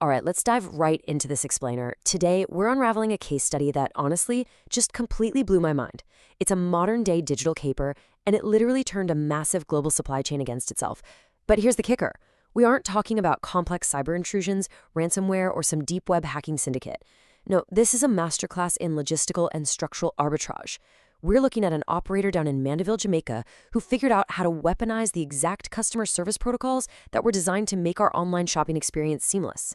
All right, let's dive right into this explainer. Today, we're unraveling a case study that honestly just completely blew my mind. It's a modern day digital caper, and it literally turned a massive global supply chain against itself. But here's the kicker. We aren't talking about complex cyber intrusions, ransomware, or some deep web hacking syndicate. No, this is a masterclass in logistical and structural arbitrage. We're looking at an operator down in Mandeville, Jamaica, who figured out how to weaponize the exact customer service protocols that were designed to make our online shopping experience seamless.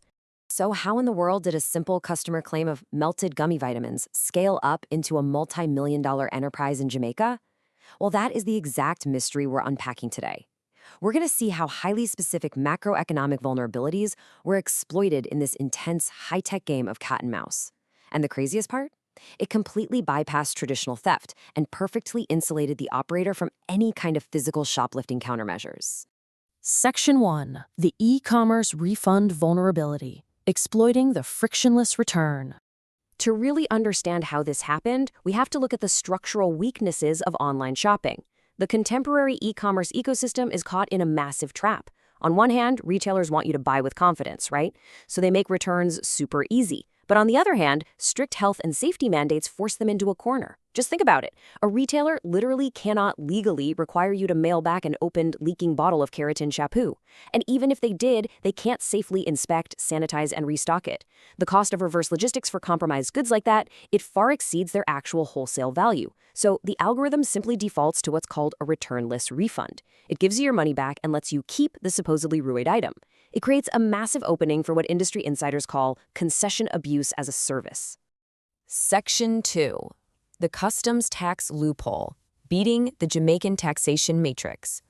So how in the world did a simple customer claim of melted gummy vitamins scale up into a multi-million-dollar enterprise in Jamaica? Well, that is the exact mystery we're unpacking today. We're going to see how highly specific macroeconomic vulnerabilities were exploited in this intense, high-tech game of cat and mouse. And the craziest part? It completely bypassed traditional theft and perfectly insulated the operator from any kind of physical shoplifting countermeasures. Section 1. The e-commerce refund vulnerability. Exploiting the frictionless return. To really understand how this happened, we have to look at the structural weaknesses of online shopping. The contemporary e-commerce ecosystem is caught in a massive trap. On one hand, retailers want you to buy with confidence, right? So they make returns super easy. But on the other hand, strict health and safety mandates force them into a corner. Just think about it. A retailer literally cannot legally require you to mail back an opened, leaking bottle of keratin shampoo. And even if they did, they can't safely inspect, sanitize, and restock it. The cost of reverse logistics for compromised goods like that, it far exceeds their actual wholesale value. So the algorithm simply defaults to what's called a returnless refund. It gives you your money back and lets you keep the supposedly ruined item. It creates a massive opening for what industry insiders call concession abuse as a service. Section 2. The customs tax loophole. Beating the Jamaican taxation matrix.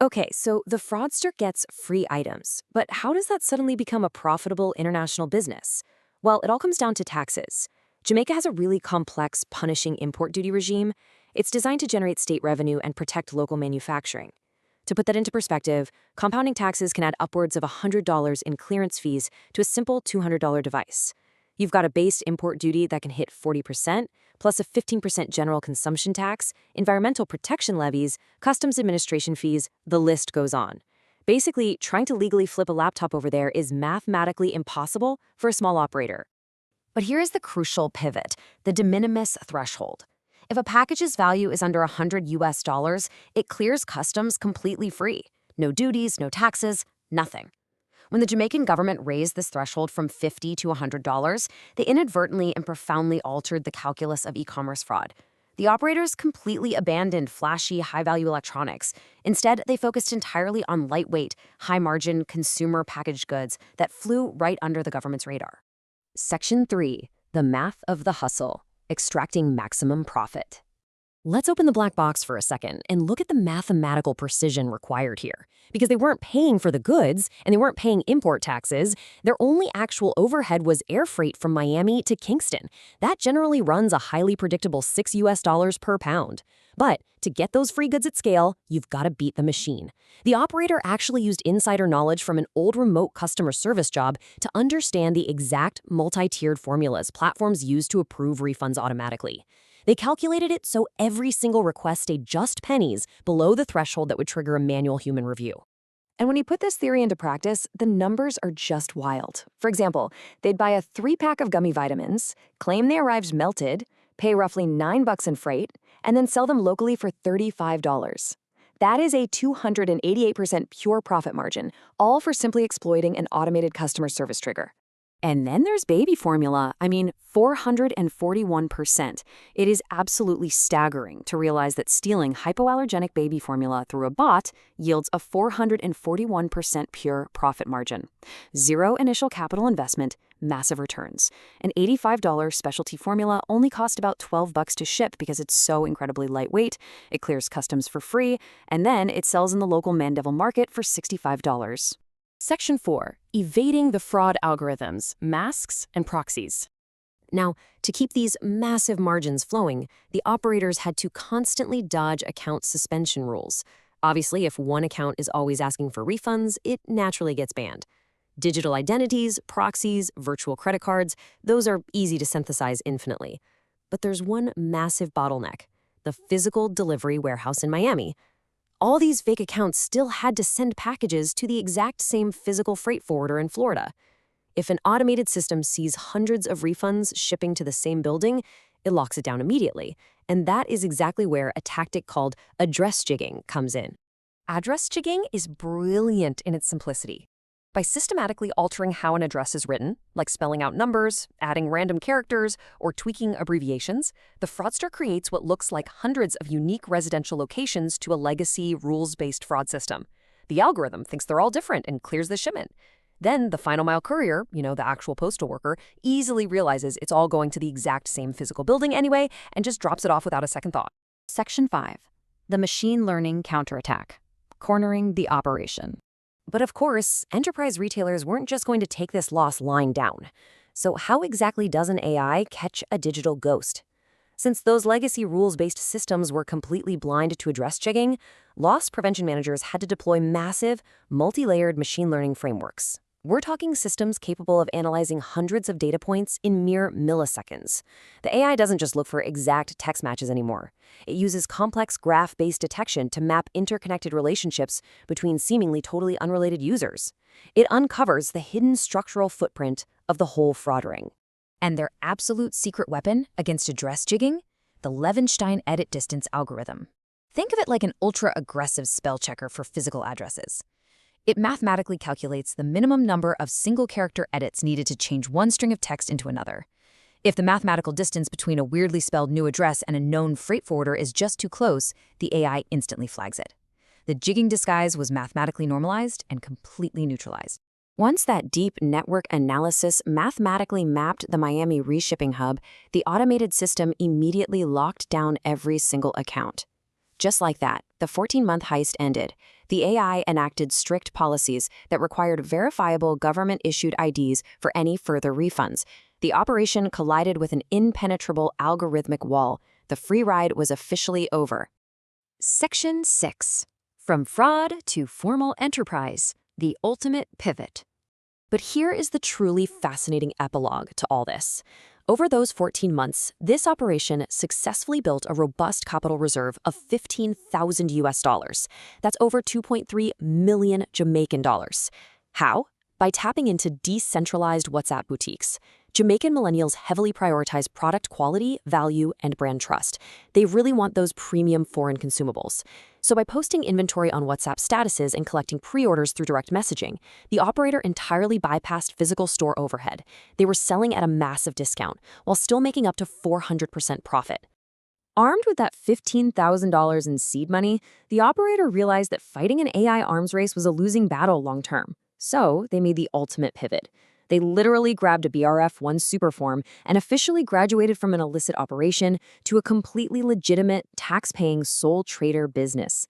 Okay, so the fraudster gets free items, but how does that suddenly become a profitable international business? Well, it all comes down to taxes. Jamaica has a really complex, punishing import duty regime. It's designed to generate state revenue and protect local manufacturing. To put that into perspective, compounding taxes can add upwards of $100 in clearance fees to a simple $200 device. You've got a base import duty that can hit 40%, plus a 15% general consumption tax, environmental protection levies, customs administration fees, the list goes on. Basically, trying to legally flip a laptop over there is mathematically impossible for a small operator. But here is the crucial pivot, the de minimis threshold. If a package's value is under $100, it clears customs completely free. No duties, no taxes, nothing. When the Jamaican government raised this threshold from $50 to $100, they inadvertently and profoundly altered the calculus of e-commerce fraud. The operators completely abandoned flashy, high-value electronics. Instead, they focused entirely on lightweight, high-margin consumer packaged goods that flew right under the government's radar. Section 3. The math of the hustle. Extracting maximum profit. Let's open the black box for a second and look at the mathematical precision required here. Because they weren't paying for the goods and they weren't paying import taxes, their only actual overhead was air freight from Miami to Kingston. That generally runs a highly predictable $6 per pound. But to get those free goods at scale, you've got to beat the machine. The operator actually used insider knowledge from an old remote customer service job to understand the exact multi-tiered formulas platforms use to approve refunds automatically. They calculated it so every single request stayed just pennies below the threshold that would trigger a manual human review. And when you put this theory into practice, the numbers are just wild. For example, they'd buy a 3-pack of gummy vitamins, claim they arrived melted, pay roughly $9 in freight, and then sell them locally for $35. That is a 288% pure profit margin, all for simply exploiting an automated customer service trigger. And then there's baby formula. 441%. It is absolutely staggering to realize that stealing hypoallergenic baby formula through a bot yields a 441% pure profit margin. Zero initial capital investment, massive returns. An $85 specialty formula only cost about $12 to ship because it's so incredibly lightweight. It clears customs for free, and then it sells in the local Mandeville market for $65. Section 4. Evading the fraud algorithms, masks, and proxies. Now, to keep these massive margins flowing, the operators had to constantly dodge account suspension rules. Obviously, if one account is always asking for refunds, it naturally gets banned. Digital identities, proxies, virtual credit cards, those are easy to synthesize infinitely. But there's one massive bottleneck: the physical delivery warehouse in Miami. All these fake accounts still had to send packages to the exact same physical freight forwarder in Florida. If an automated system sees hundreds of refunds shipping to the same building, it locks it down immediately. And that is exactly where a tactic called address jigging comes in. Address jigging is brilliant in its simplicity. By systematically altering how an address is written, like spelling out numbers, adding random characters, or tweaking abbreviations, the fraudster creates what looks like hundreds of unique residential locations to a legacy, rules-based fraud system. The algorithm thinks they're all different and clears the shipment. Then the final mile courier, the actual postal worker, easily realizes it's all going to the exact same physical building anyway and just drops it off without a second thought. Section 5. The machine learning counterattack. Cornering the operation. But of course, enterprise retailers weren't just going to take this loss lying down. So how exactly does an AI catch a digital ghost? Since those legacy rules-based systems were completely blind to address jigging, loss prevention managers had to deploy massive, multi-layered machine learning frameworks. We're talking systems capable of analyzing hundreds of data points in mere milliseconds. The AI doesn't just look for exact text matches anymore. It uses complex graph-based detection to map interconnected relationships between seemingly totally unrelated users. It uncovers the hidden structural footprint of the whole fraud ring. And their absolute secret weapon against address jigging? The Levenstein edit distance algorithm. Think of it like an ultra-aggressive spell checker for physical addresses. It mathematically calculates the minimum number of single-character edits needed to change one string of text into another. If the mathematical distance between a weirdly spelled new address and a known freight forwarder is just too close, the AI instantly flags it. The jigging disguise was mathematically normalized and completely neutralized. Once that deep network analysis mathematically mapped the Miami reshipping hub, the automated system immediately locked down every single account. Just like that, the 14-month heist ended. The AI enacted strict policies that required verifiable government-issued IDs for any further refunds. The operation collided with an impenetrable algorithmic wall. The free ride was officially over. Section 6. From fraud to formal enterprise, the ultimate pivot. But here is the truly fascinating epilogue to all this. Over those 14 months, this operation successfully built a robust capital reserve of 15,000 US dollars. That's over 2.3 million Jamaican dollars. How? By tapping into decentralized WhatsApp boutiques. Jamaican millennials heavily prioritize product quality, value, and brand trust. They really want those premium foreign consumables. So by posting inventory on WhatsApp statuses and collecting pre-orders through direct messaging, the operator entirely bypassed physical store overhead. They were selling at a massive discount, while still making up to 400% profit. Armed with that $15,000 in seed money, the operator realized that fighting an AI arms race was a losing battle long-term. So they made the ultimate pivot. They literally grabbed a BRF-1 superform and officially graduated from an illicit operation to a completely legitimate, tax-paying sole trader business.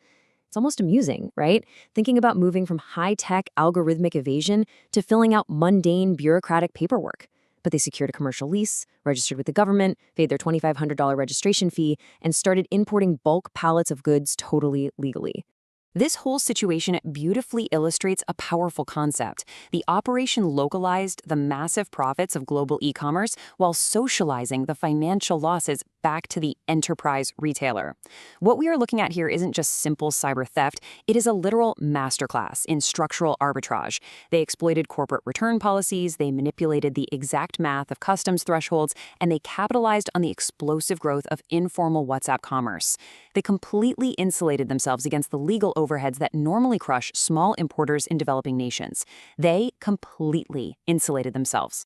It's almost amusing, right? Thinking about moving from high-tech algorithmic evasion to filling out mundane bureaucratic paperwork. But they secured a commercial lease, registered with the government, paid their $2,500 registration fee, and started importing bulk pallets of goods totally legally. This whole situation beautifully illustrates a powerful concept. The operation localized the massive profits of global e-commerce while socializing the financial losses back to the enterprise retailer. What we are looking at here isn't just simple cyber theft, it is a literal masterclass in structural arbitrage. They exploited corporate return policies, they manipulated the exact math of customs thresholds, and they capitalized on the explosive growth of informal WhatsApp commerce. They completely insulated themselves against the legal overheads that normally crush small importers in developing nations. They completely insulated themselves.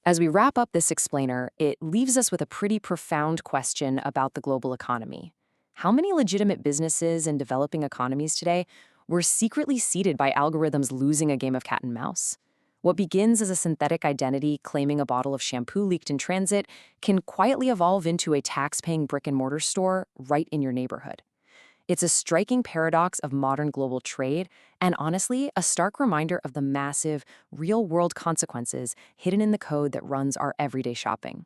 As we wrap up this explainer, it leaves us with a pretty profound question about the global economy. How many legitimate businesses in developing economies today were secretly seeded by algorithms losing a game of cat and mouse? What begins as a synthetic identity claiming a bottle of shampoo leaked in transit can quietly evolve into a tax-paying brick-and-mortar store right in your neighborhood. It's a striking paradox of modern global trade, and honestly, a stark reminder of the massive, real-world consequences hidden in the code that runs our everyday shopping.